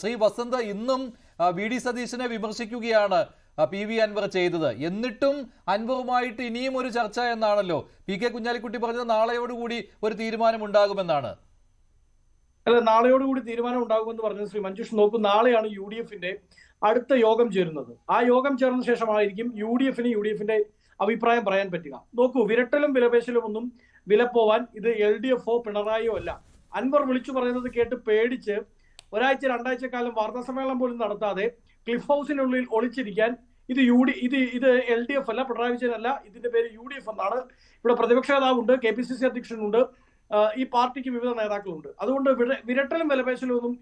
ശ്രീ വസന്ത് ഇന്നും V D സതീശനെ വിമർശിക്കുകയാണ് PV Anwar ചെയ്തത്. എന്നിട്ടും അൻവറുമായിട്ട് ഇനിയും ഒരു ചർച്ച എന്നാണല്ലോ PK കുഞ്ഞാലിക്കുട്ടി പറഞ്ഞത്. നാളെയോടുകൂടി ഒരു തീരുമാനം ഉണ്ടാകുമെന്നാണ്. അല്ല, നാളെയോടുകൂടി തീരുമാനം ഉണ്ടാകുമെന്ന് പറഞ്ഞത് ശ്രീ മഞ്ജുഷ് നോക്കൂ, നാളെയാണ് UDF-ന്റെ അടുത്ത യോഗം ചേരുന്നത്. ആ യോഗം ചേർന്ന ശേഷമായിരിക്കും UDF-ന് UDF-ന്റെ അഭിപ്രായം പറയാൻ പറ്റുക. നോക്കൂ, വിരട്ടലും വിലപേശലും ഒന്നും വിലപ്പോവാൻ ഇത് LDF-ഓ പിണറായിയോ അല്ല. അൻവർ വിളിച്ചു പറയുന്നത് കേട്ട് പേടിച്ച് ഒരാഴ്ച രണ്ടാഴ്ച കാലം വാർത്താസമ്മേളനം പോലും നടത്താതെ ക്ലിഫ് ഹൗസിനുള്ളിൽ ഒളിച്ചിരിക്കാൻ ഇത് LDF അല്ല, പിണറായി വിജയൻ അല്ല, ഇതിന്റെ പേര് UDF എന്നാണ്. ഇവിടെ പ്രതിപക്ഷ നേതാവുണ്ട്, KPCC അധ്യക്ഷനുണ്ട്, ഈ പാർട്ടിക്ക് വിവിധ നേതാക്കളുണ്ട്. അതുകൊണ്ട് വിരട്ടലും വിലപേശലും ഒന്നും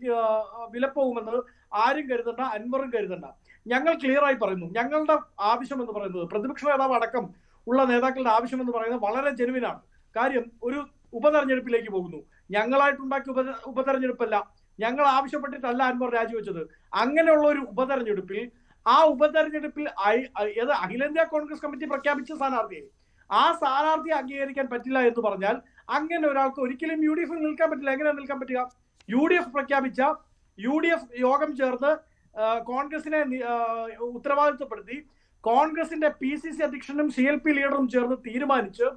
വിലപ്പോകുമെന്ന് ആരും കരുതണ്ട, അൻവറും കരുതണ്ട. ഞങ്ങൾ ക്ലിയർ ആയി പറയുന്നു, ഞങ്ങളുടെ ആവശ്യം എന്ന് പറയുന്നത്, പ്രതിപക്ഷ നേതാവ് അടക്കം ഉള്ള നേതാക്കളുടെ ആവശ്യം എന്ന് പറയുന്നത് വളരെ ജെനുവിനാണ്. കാര്യം, ഒരു ഉപതെരഞ്ഞെടുപ്പിലേക്ക് പോകുന്നു. ഞങ്ങളായിട്ടുണ്ടാക്കിയ ഉപതെരഞ്ഞെടുപ്പല്ല, ഞങ്ങൾ ആവശ്യപ്പെട്ടിട്ടല്ല അൻവർ രാജിവെച്ചത്. അങ്ങനെയുള്ള ഒരു ഉപതെരഞ്ഞെടുപ്പിൽ അഖിലേന്ത്യാ കോൺഗ്രസ് കമ്മിറ്റി പ്രഖ്യാപിച്ച സ്ഥാനാർത്ഥിയെ, ആ സ്ഥാനാർത്ഥിയെ അംഗീകരിക്കാൻ പറ്റില്ല എന്ന് പറഞ്ഞാൽ അങ്ങനെ ഒരാൾക്ക് ഒരിക്കലും UDF-ൽ നിൽക്കാൻ പറ്റില്ല. എങ്ങനെയാണ് നിൽക്കാൻ പറ്റുക? UDF യോഗം ചേർന്ന് കോൺഗ്രസിനെ ഉത്തരവാദിത്വപ്പെടുത്തി കോൺഗ്രസിന്റെ PCC അധ്യക്ഷനും CLP ലീഡറും ചേർന്ന് തീരുമാനിച്ച്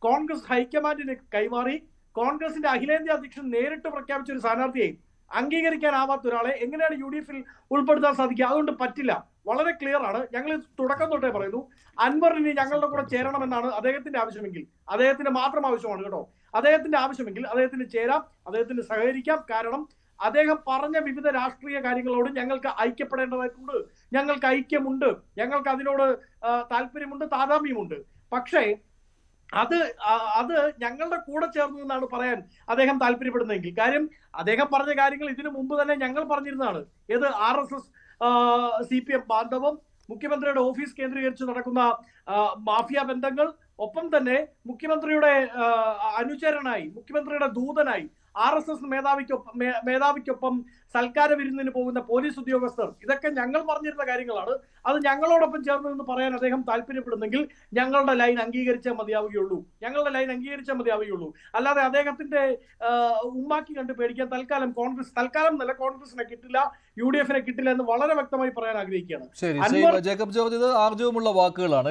കോൺഗ്രസ് ഹൈക്കമാൻഡിന് കൈമാറി കോൺഗ്രസിന്റെ അഖിലേന്ത്യാ അധ്യക്ഷൻ നേരിട്ട് പ്രഖ്യാപിച്ച ഒരു സ്ഥാനാർത്ഥിയെ അംഗീകരിക്കാനാവാത്ത ഒരാളെ എങ്ങനെയാണ് UDF-ൽ ഉൾപ്പെടുത്താൻ സാധിക്കുക? അതുകൊണ്ട് പറ്റില്ല. വളരെ ക്ലിയർ ആണ്. ഞങ്ങൾ തുടക്കം തൊട്ടേ പറയുന്നു, അൻവറിന് ഞങ്ങളുടെ കൂടെ ചേരണമെന്നാണ് അദ്ദേഹത്തിന്റെ ആവശ്യമെങ്കിൽ, അദ്ദേഹത്തിന്റെ മാത്രം ആവശ്യമാണ് കേട്ടോ, അദ്ദേഹത്തിന്റെ ആവശ്യമെങ്കിൽ അദ്ദേഹത്തിന് ചേരാം, അദ്ദേഹത്തിന് സഹകരിക്കാം. കാരണം അദ്ദേഹം പറഞ്ഞ വിവിധ രാഷ്ട്രീയ കാര്യങ്ങളോട് ഞങ്ങൾക്ക് ഐക്യപ്പെടേണ്ടതായിട്ടുണ്ട്, ഞങ്ങൾക്ക് ഐക്യമുണ്ട്, ഞങ്ങൾക്ക് അതിനോട് താല്പര്യമുണ്ട്, താതാമ്യമുണ്ട്. പക്ഷേ അത് ഞങ്ങളുടെ കൂടെ ചേർന്നു എന്നാണ് പറയാൻ അദ്ദേഹം താല്പര്യപ്പെടുന്നതെങ്കിൽ, കാര്യം അദ്ദേഹം പറഞ്ഞ കാര്യങ്ങൾ ഇതിനു മുമ്പ് തന്നെ ഞങ്ങൾ പറഞ്ഞിരുന്നതാണ്. ഏത് RSS CPM ബാന്ധവം, മുഖ്യമന്ത്രിയുടെ ഓഫീസ് കേന്ദ്രീകരിച്ച് നടക്കുന്ന മാഫിയ ബന്ധങ്ങൾ, ഒപ്പം തന്നെ മുഖ്യമന്ത്രിയുടെ അനുചരനായി, മുഖ്യമന്ത്രിയുടെ ദൂതനായി RSS മേധാവിക്കൊപ്പം സൽക്കാര വിരുന്നിന് പോകുന്ന പോലീസ് ഉദ്യോഗസ്ഥർ, ഇതൊക്കെ ഞങ്ങൾ പറഞ്ഞിരുന്ന കാര്യങ്ങളാണ്. അത് ഞങ്ങളോടൊപ്പം ചേർന്ന് നിന്ന് പറയാൻ അദ്ദേഹം താല്പര്യപ്പെടുന്നെങ്കിൽ ഞങ്ങളുടെ ലൈൻ അംഗീകരിച്ചാൽ മതിയാവുകയുള്ളൂ, അല്ലാതെ അദ്ദേഹത്തിന്റെ ഉമ്മാക്കി കണ്ട് പേടിക്കാൻ തൽക്കാലം കോൺഗ്രസിനെ കിട്ടില്ല, UDF-നെ കിട്ടില്ല എന്ന് വളരെ വ്യക്തമായി പറയാൻ ആഗ്രഹിക്കുകയാണ്. ശരി, ജേക്കബ് ജോർജ്, ഇത് ആർജവമുള്ള വാക്കുകളാണ്.